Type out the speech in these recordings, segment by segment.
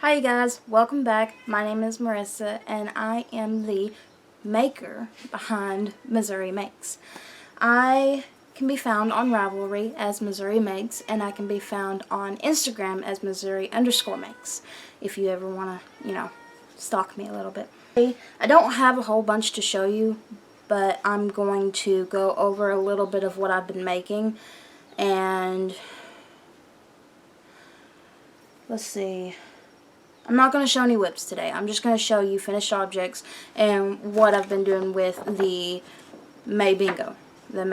Hi you guys, welcome back. My name is Marissa and I am the maker behind Missouri Makes. I can be found on Ravelry as Missouri Makes, and I can be found on Instagram as Missouri_Makes if you ever want to, stalk me a little bit. I don't have a whole bunch to show you, but I'm going to go over a little bit of what I've been making, and let's see. I'm not going to show any whips today. I'm just going to show you finished objects and what I've been doing with the May Bingo. The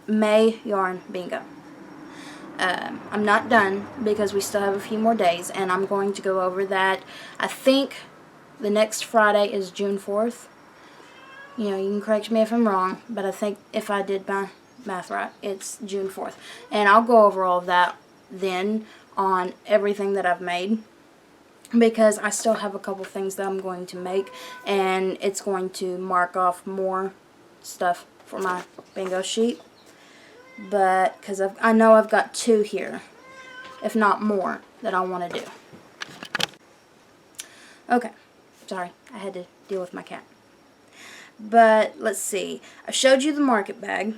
May Yarn Bingo. I'm not done because we still have a few more days, and I'm going to go over that. I think the next Friday is June 4th. You can correct me if I'm wrong, but I think if I did my math right, it's June 4th. And I'll go over all of that then on everything that I've made, because I still have a couple things that I'm going to make, and it's going to mark off more stuff for my bingo sheet. But because I know I've got two here, if not more, that I want to do. Okay, sorry, I had to deal with my cat. But let's see, I showed you the market bag.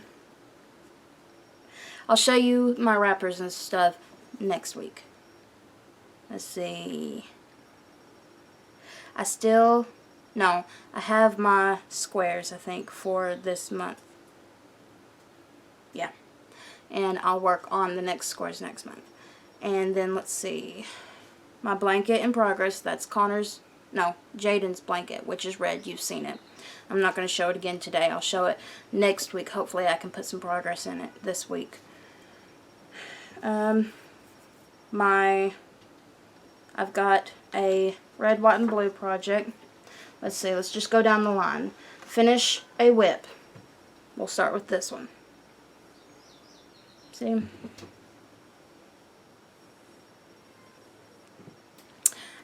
I'll show you my wrappers and stuff next week. Let's see. I have my squares, I think, for this month. Yeah. And I'll work on the next squares next month. And then, let's see. My blanket in progress, that's Jaden's blanket, which is red. You've seen it. I'm not going to show it again today. I'll show it next week. Hopefully I can put some progress in it this week. I've got a red, white, and blue project. Let's see, let's just go down the line. Finish a whip. We'll start with this one. See?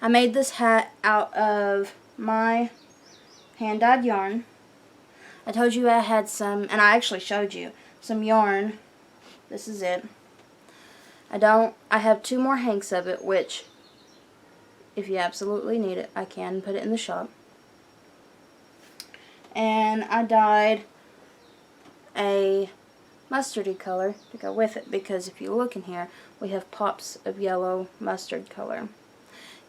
I made this hat out of my hand-dyed yarn. I told you I had some, and I actually showed you, some yarn. This is it. I have two more hanks of it, which, if you absolutely need it, I can put it in the shop. And I dyed a mustardy color to go with it, because if you look in here, we have pops of yellow mustard color.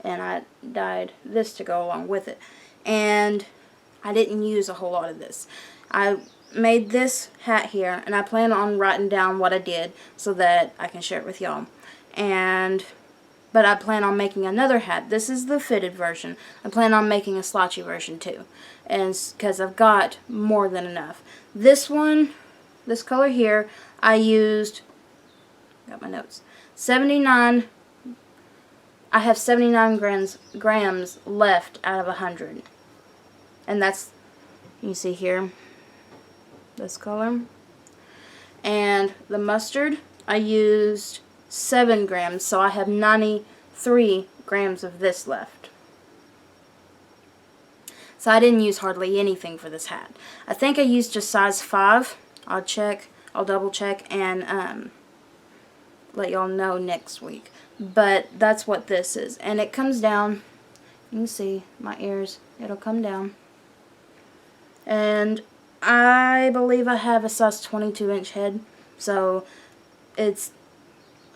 And I dyed this to go along with it. And I didn't use a whole lot of this. I made this hat here, and I plan on writing down what I did so that I can share it with y'all. But I plan on making another hat. This is the fitted version. I plan on making a slotchy version too, and because I've got more than enough. This one, this color here, I used, got my notes, 79. I have 79 grams left out of 100, and that's, you see here, this color. And the mustard, I used 7 grams, so I have 93 grams of this left. So I didn't use hardly anything for this hat. I think I used just size 5. I'll double check and let y'all know next week. But that's what this is, and it comes down. You can see my ears, it'll come down. And I believe I have a size 22-inch head, so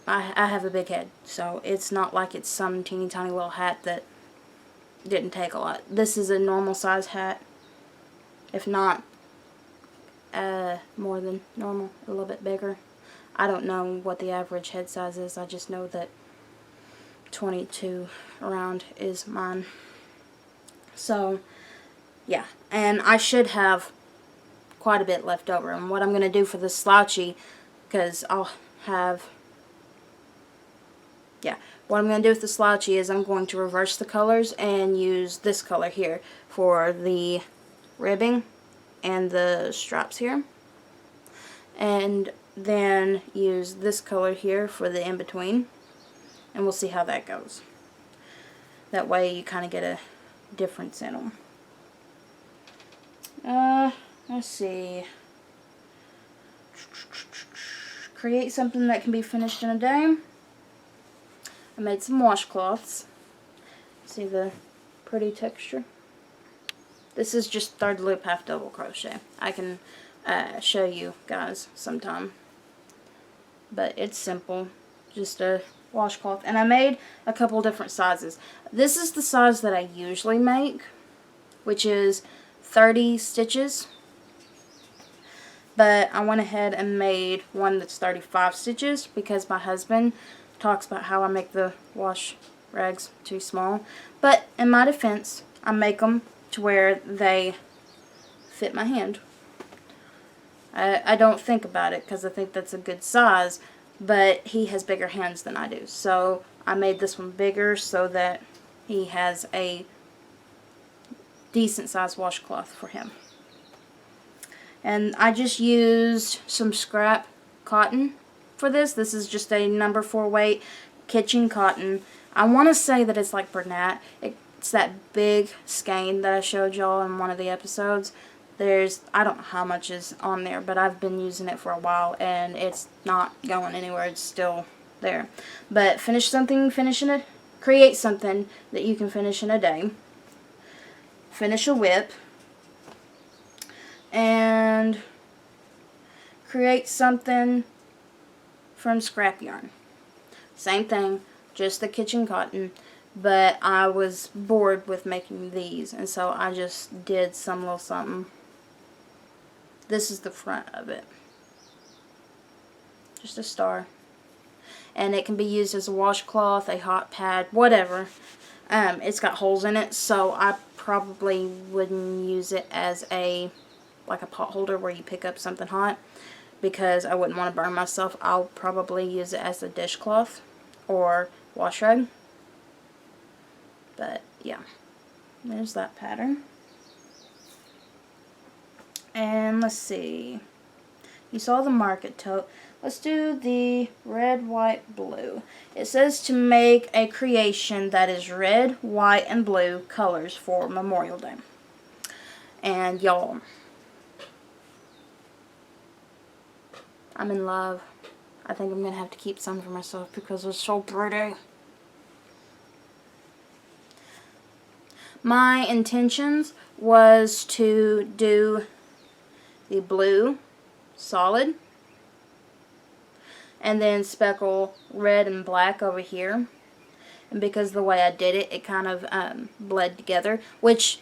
I have a big head, so it's not like it's some teeny tiny little hat that didn't take a lot. This is a normal size hat, if not more than normal, a little bit bigger. I don't know what the average head size is. I just know that 22 around is mine. So yeah, and I should have quite a bit left over. And what I'm going to do for the slouchy, because what I'm going to do with the slouchy is I'm going to reverse the colors and use this color here for the ribbing and the straps here, and then use this color here for the in-between, and we'll see how that goes. That way you kind of get a difference in them. Let's see. Create something that can be finished in a day. I made some washcloths, See the pretty texture? This is just third loop half double crochet. I can show you guys sometime. But it's simple. Just a washcloth. And I made a couple different sizes. This is the size that I usually make, which is 30 stitches. But I went ahead and made one that's 35 stitches because my husband talks about how I make the wash rags too small. But in my defense, I make them to where they fit my hand. I don't think about it because I think that's a good size, but he has bigger hands than I do. So I made this one bigger so that he has a decent sized washcloth for him. And I just used some scrap cotton for this. This is just a number 4 weight kitchen cotton. I want to say that it's like Bernat. It's that big skein that I showed y'all in one of the episodes. I don't know how much is on there, but I've been using it for a while and it's not going anywhere. It's still there. But create something that you can finish in a day. Finish a whip. And create something from scrap yarn. Same thing, just the kitchen cotton, but I was bored with making these, and so I just did some little something. This is the front of it. Just a star. And it can be used as a washcloth, a hot pad, whatever. It's got holes in it, so I probably wouldn't use it as like a pot holder where you pick up something hot, because I wouldn't want to burn myself. I'll probably use it as a dishcloth or wash rag. But yeah, there's that pattern. And let's see, you saw the market tote. Let's do the red, white, blue. It says to make a creation that is red, white, and blue colors for Memorial Day. And y'all, I'm in love. I think I'm going to have to keep some for myself because it's so pretty. My intentions was to do the blue solid and then speckle red and black over here. And because the way I did it, it kind of bled together, which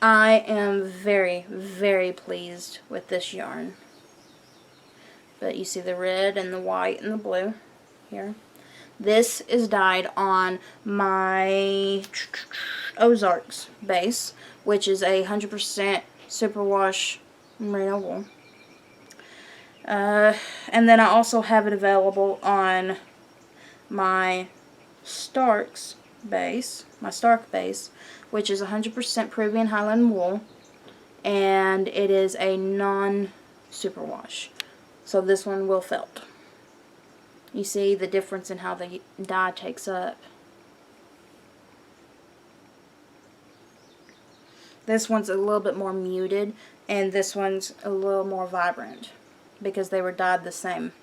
I am very, very pleased with this yarn. But you see the red and the white and the blue here. This is dyed on my Ozarks base, which is a 100% superwash merino wool. And then I also have it available on my Stark base, which is 100% Peruvian Highland wool, and it is a non-superwash. So this one will felt. You see the difference in how the dye takes up. This one's a little bit more muted, and this one's a little more vibrant because they were dyed the same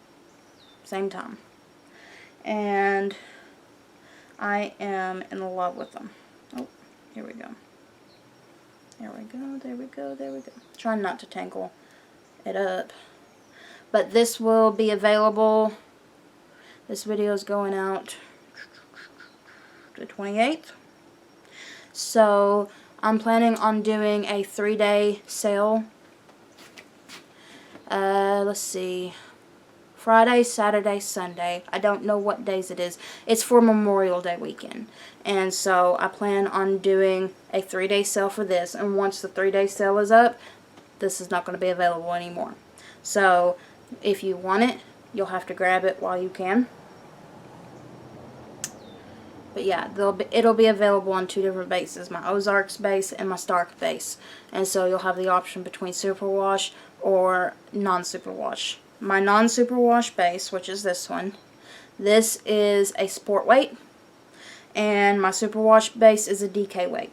time. And I am in love with them. Oh, here we go. There we go, there we go, there we go. Trying not to tangle it up. But this will be available. This video is going out the 28th. So I'm planning on doing a 3-day sale. Let's see. Friday, Saturday, Sunday. I don't know what days it is. It's for Memorial Day weekend. And so I plan on doing a 3-day sale for this. And once the 3-day sale is up, this is not going to be available anymore. So if you want it, you'll have to grab it while you can. But yeah, it'll be available on 2 different bases, my Ozarks base and my Stark base. And so you'll have the option between superwash or non-superwash. My non-superwash base, which is this one, this is a sport weight, and my superwash base is a DK weight.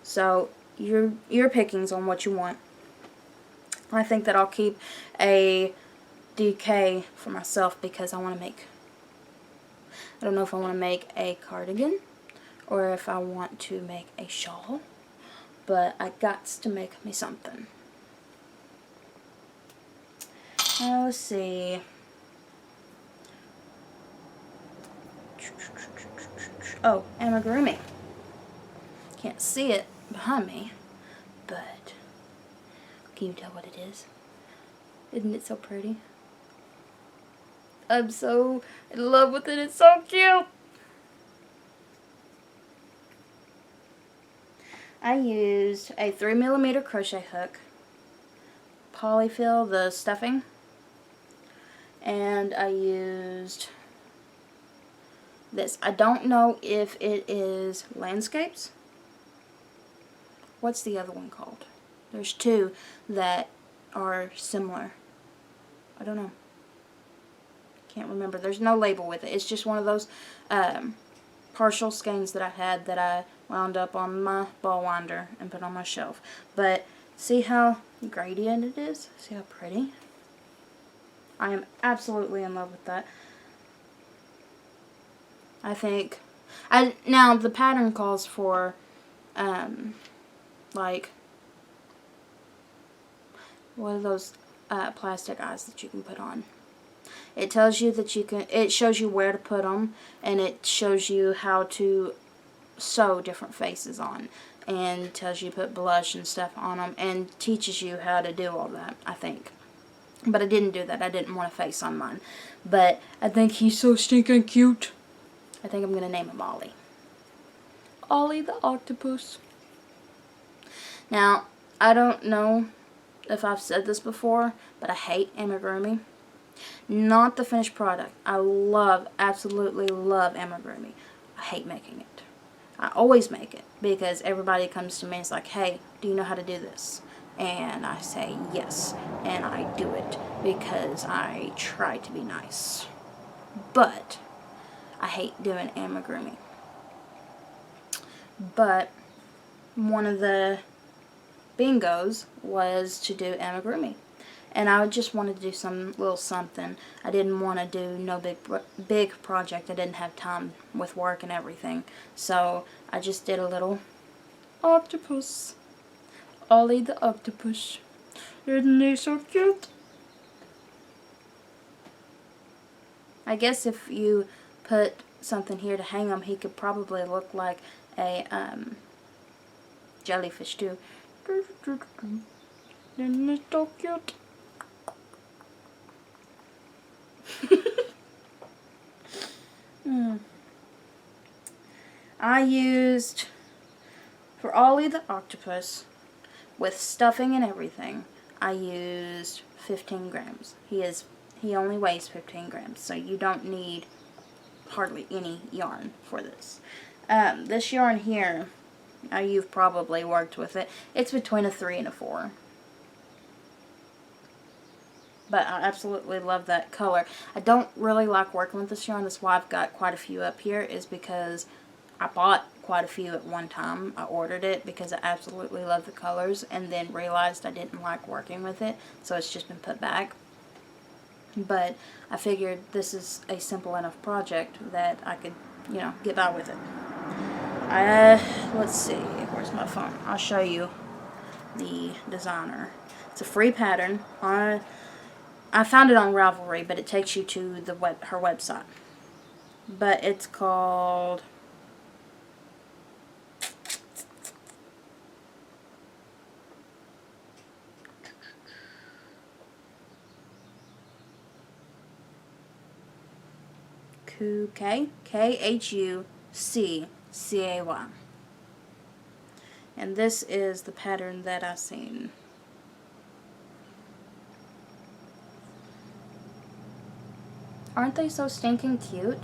So your pickings on what you want. I think that I'll keep a DK for myself because I want to make, I don't know if I want to make a cardigan or if I want to make a shawl, but I got to make me something. Now let's see. Oh, amigurumi. Can't see it behind me, but can you tell what it is? Isn't it so pretty? I'm so in love with it. It's so cute. I used a 3mm crochet hook, polyfill the stuffing, and I used this. I don't know if it is landscapes. What's the other one called? There's two that are similar. I don't know. Can't remember. There's no label with it. It's just one of those partial skeins that I had that I wound up on my ball winder and put on my shelf. But see how gradient it is? See how pretty? I am absolutely in love with that. I think now the pattern calls for like, what are those plastic eyes that you can put on? It tells you that you can, it shows you where to put them, and it shows you how to sew different faces on, and tells you to put blush and stuff on them, and teaches you how to do all that, I think. But I didn't do that. I didn't want a face on mine. But I think he's so stinking cute. I think I'm going to name him Ollie. Ollie the octopus. Now, I don't know if I've said this before, but I hate amigurumi. Not the finished product. I love, absolutely love amigurumi. I hate making it. I always make it because everybody comes to me and is like, hey, do you know how to do this? And I say yes, and I do it because I try to be nice. But I hate doing amigurumi. But one of the bingos was to do amigurumi, and I just wanted to do some little something. I didn't want to do no big project. I didn't have time with work and everything, so I just did a little octopus. Ollie the octopus. Isn't he so cute? I guess if you put something here to hang him, he could probably look like a jellyfish too. Isn't he so cute? I used, for Ollie the octopus, with stuffing and everything, I used 15 grams. He only weighs 15 grams, so you don't need hardly any yarn for this. This yarn here, you've probably worked with it. It's between a 3 and a 4. But I absolutely love that color. I don't really like working with this yarn. That's why I've got quite a few up here, is because I bought quite a few at one time. I ordered it because I absolutely love the colors, and then realized I didn't like working with it, so it's just been put back. But I figured this is a simple enough project that I could, you know, get by with it. Let's see, where's my phone? I'll show you the designer. It's a free pattern. I found it on Ravelry, but it takes you to the her website. But it's called Khucay. And this is the pattern that I seen. Aren't they so stinking cute?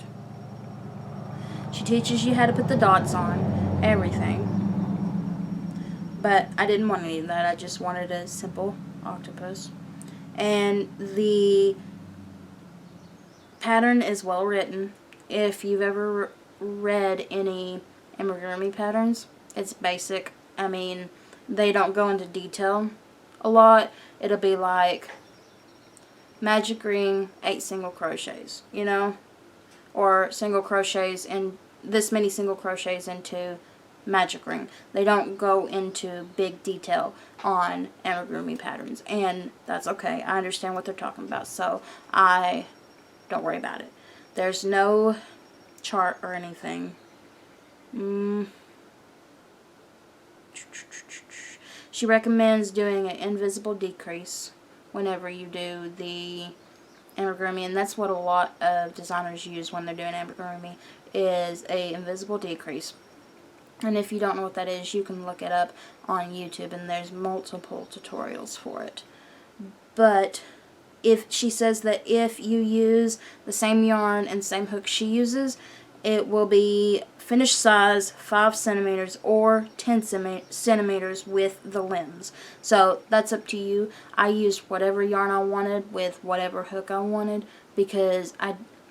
She teaches you how to put the dots on, everything. But I didn't want any of that. I just wanted a simple octopus. And the pattern is well written. If you've ever read any amigurumi patterns, it's basic. I mean, they don't go into detail a lot. It'll be like magic ring, 8 single crochets, you know, or single crochets in this many single crochets into magic ring. They don't go into big detail on amigurumi patterns, and that's okay. I understand what they're talking about, so I don't worry about it. There's no chart or anything. She recommends doing an invisible decrease whenever you do the amigurumi, and that's what a lot of designers use when they're doing amigurumi, is a invisible decrease. And if you don't know what that is, you can look it up on YouTube, and there's multiple tutorials for it. But if she says that if you use the same yarn and same hook she uses, it will be finished size 5 centimeters or 10 centimeters with the limbs. So that's up to you. I used whatever yarn I wanted with whatever hook I wanted, because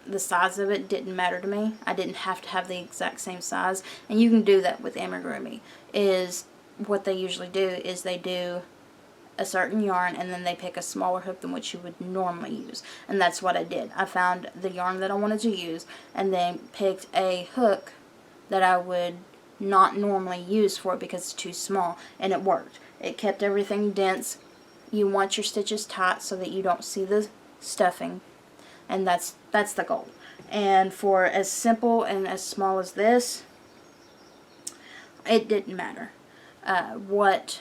the size of it didn't matter to me. I didn't have to have the exact same size, and you can do that with amigurumi. Is what they usually do is they do a certain yarn, and then they pick a smaller hook than what you would normally use, and that's what I did. I found the yarn that I wanted to use, and then picked a hook that I would not normally use for it because it's too small, and it worked. It kept everything dense. You want your stitches tight so that you don't see the stuffing, and that's the goal. And for as simple and as small as this, it didn't matter what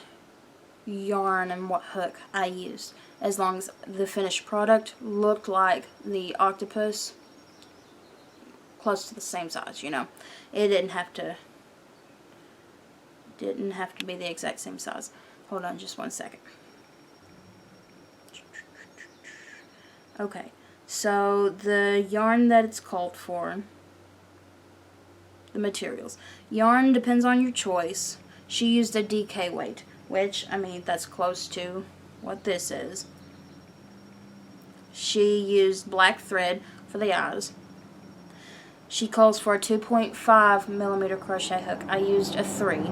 yarn and what hook I used, as long as the finished product looked like the octopus, close to the same size, you know. It didn't have to be the exact same size. Hold on just one second. Okay, so the yarn that it's called for, the materials. Yarn depends on your choice. She used a DK weight, which, I mean, that's close to what this is. She used black thread for the eyes. She calls for a 2.5 millimeter crochet hook. I used a 3.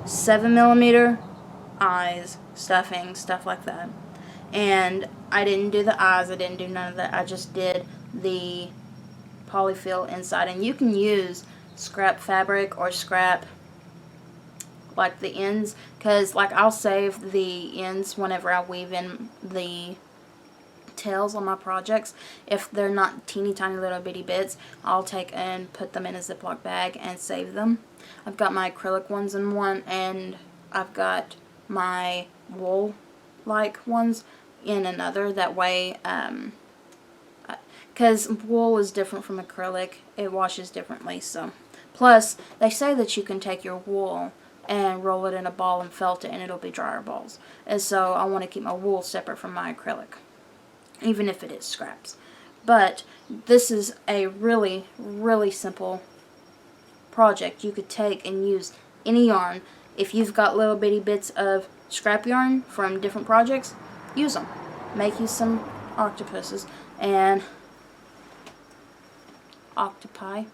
7 millimeter eyes, stuffing, stuff like that. And I didn't do the eyes, I didn't do none of that. I just did the polyfill inside. And you can use scrap fabric or scrap like the ends, because like I'll save the ends whenever I weave in the tails on my projects. If they're not teeny tiny little bitty bits, I'll take and put them in a Ziploc bag and save them. I've got my acrylic ones in one, and I've got my wool like ones in another. That way, because wool is different from acrylic, it washes differently. So plus they say that you can take your wool and roll it in a ball and felt it, and it'll be dryer balls. And so I want to keep my wool separate from my acrylic, even if it is scraps. But this is a really, really simple project. You could take and use any yarn. If you've got little bitty bits of scrap yarn from different projects, use them. Make you some octopuses and octopi.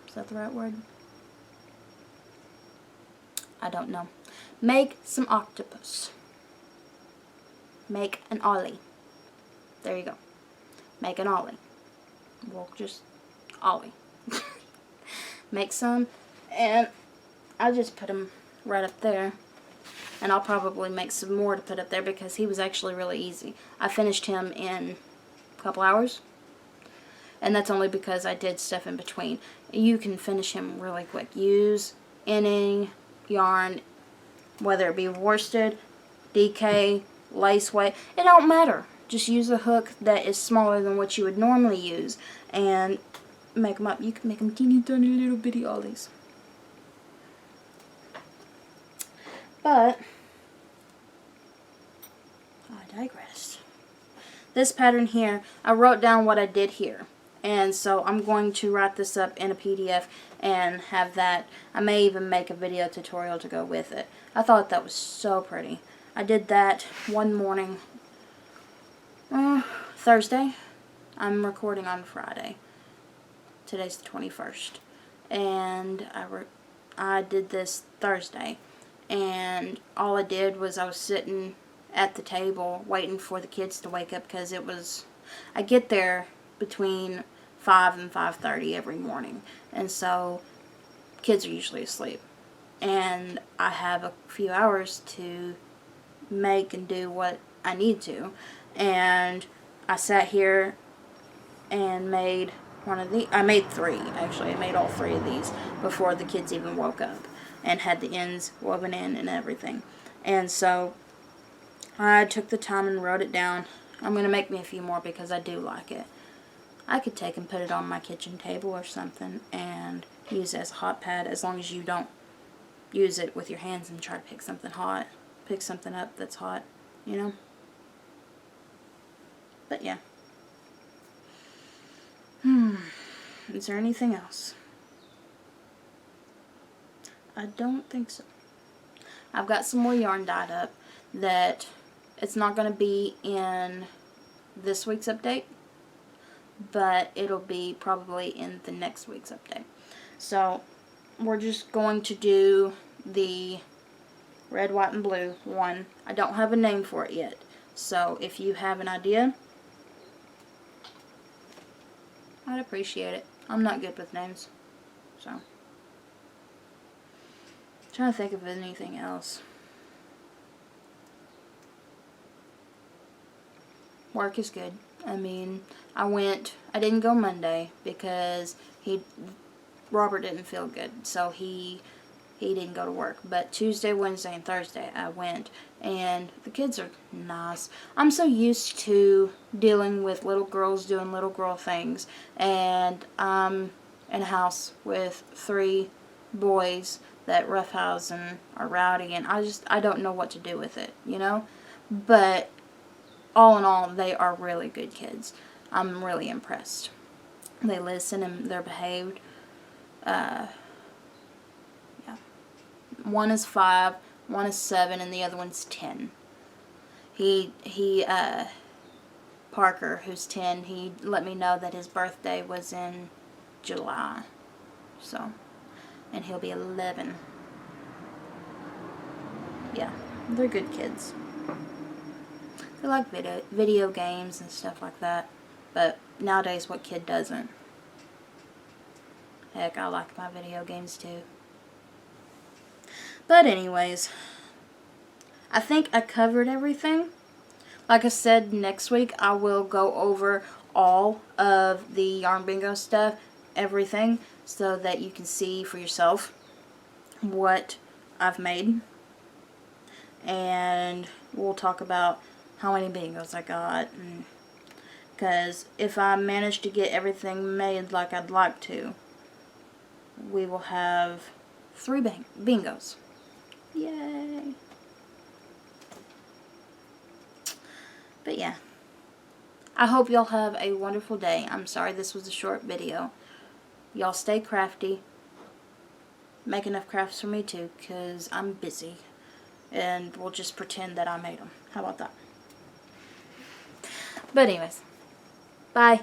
Is that the right word? I don't know. Make some octopus. Make an ollie. There you go. Make an ollie. Well, just ollie. Make some, and I just put him right up there. And I'll probably make some more to put up there because he was actually really easy. I finished him in a couple hours. And that's only because I did stuff in between. You can finish him really quick. Use any yarn, whether it be worsted, DK, lace weight, it don't matter. Just use a hook that is smaller than what you would normally use and make them up. You can make them teeny tiny little bitty ollies. But I digress. This pattern here, I wrote down what I did here. And so I'm going to write this up in a PDF and have that. I may even make a video tutorial to go with it. I thought that was so pretty. I did that one morning, Thursday. I'm recording on Friday. Today's the 21st. And I did this Thursday. And all I did was I was sitting at the table waiting for the kids to wake up, because it was, I get there between 5 and 5:30 every morning. And so kids are usually asleep. And I have a few hours to make and do what I need to. And I sat here and made one of these. I made 3, actually. I made all 3 of these before the kids even woke up, and had the ends woven in and everything. And so I took the time and wrote it down. I'm going to make me a few more because I do like it. I could take and put it on my kitchen table or something and use it as a hot pad, as long as you don't use it with your hands and try to pick something hot. Pick something up that's hot, you know? But yeah. Is there anything else? I don't think so. I've got some more yarn dyed up that it's not going to be in this week's update, but it'll be probably in the next week's update. So we're just going to do the red, white, and blue one. I don't have a name for it yet, so if you have an idea, I'd appreciate it. I'm not good with names, so trying to think of anything else. Work is good. I mean, I didn't go Monday because Robert didn't feel good, so he didn't go to work. But Tuesday, Wednesday, and Thursday I went, and the kids are nice. I'm so used to dealing with little girls doing little girl things, and I'm in a house with 3 boys that roughhouse and are rowdy, and I don't know what to do with it, you know? But all in all, they are really good kids. I'm really impressed. They listen and they're behaved. Yeah. One is 5, one is 7, and the other one's 10. Parker, who's 10, he let me know that his birthday was in July. So, and he'll be 11. Yeah, they're good kids. They like video games and stuff like that. But nowadays, what kid doesn't? Heck, I like my video games too. But anyways, I think I covered everything. Like I said, next week I will go over all of the Yarn Bingo stuff, everything, so that you can see for yourself what I've made. And we'll talk about how many bingos I got. Because if I manage to get everything made like I'd like to, we will have 3 bingos. Yay! But yeah, I hope y'all have a wonderful day. I'm sorry this was a short video. Y'all stay crafty. Make enough crafts for me too, because I'm busy. And we'll just pretend that I made them. How about that? But anyways, bye.